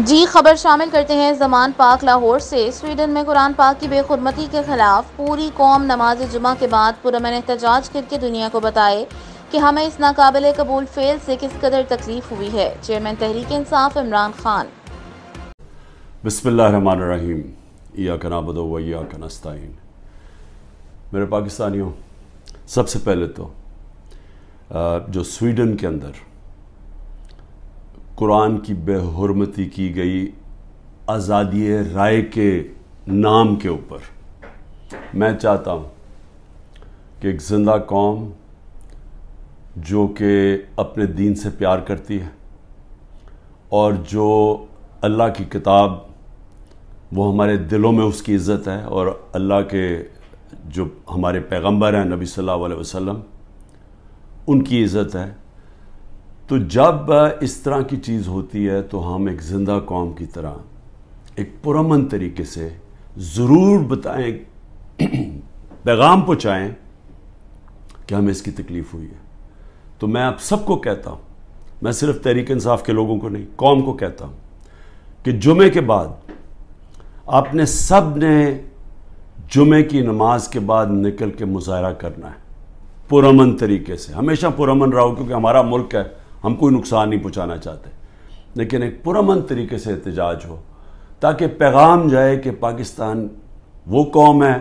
جی خبر شامل کرتے ہیں زمان پاک لاہور سے۔ سویڈن میں قرآن پاک کی بے حرمتی کے خلاف پوری قوم نماز جمعہ کے بعد پرامن احتجاج کر کے دنیا کو بتائے کہ ہمیں اس ناقابل قبول فعل سے کس قدر تکلیف ہوئی ہے۔ چیئرمین تحریک انصاف عمران خان۔ بسم اللہ الرحمن الرحیم، ایاک نعبد و ایاک نستعین۔ میرے پاکستانیوں، سب سے پہلے تو جو سویڈن کے اندر قرآن کی بے حرمتی کی گئی آزادی رائے کے نام کے اوپر، میں چاہتا ہوں کہ ایک زندہ قوم جو کہ اپنے دین سے پیار کرتی ہے اور جو اللہ کی کتاب، وہ ہمارے دلوں میں اس کی عزت ہے، اور اللہ کے جو ہمارے پیغمبر ہیں نبی صلی اللہ علیہ وسلم، ان کی عزت ہے، تو جب اس طرح کی چیز ہوتی ہے تو ہم ایک زندہ قوم کی طرح ایک پرامن طریقے سے ضرور بتائیں، پیغام پہنچائیں کہ ہمیں اس کی تکلیف ہوئی ہے۔ تو میں آپ سب کو کہتا ہوں، میں صرف تحریک انصاف کے لوگوں کو نہیں، قوم کو کہتا ہوں کہ جمعے کے بعد آپ نے سب نے جمعے کی نماز کے بعد نکل کے مظاہرہ کرنا ہے پرامن طریقے سے۔ ہمیشہ پرامن رہو، کیونکہ ہمارا ملک ہے، ہم کوئی نقصان نہیں پہنچانا چاہتے، لیکن ایک پرامن طریقے سے احتجاج ہو تاکہ پیغام جائے کہ پاکستان وہ قوم ہے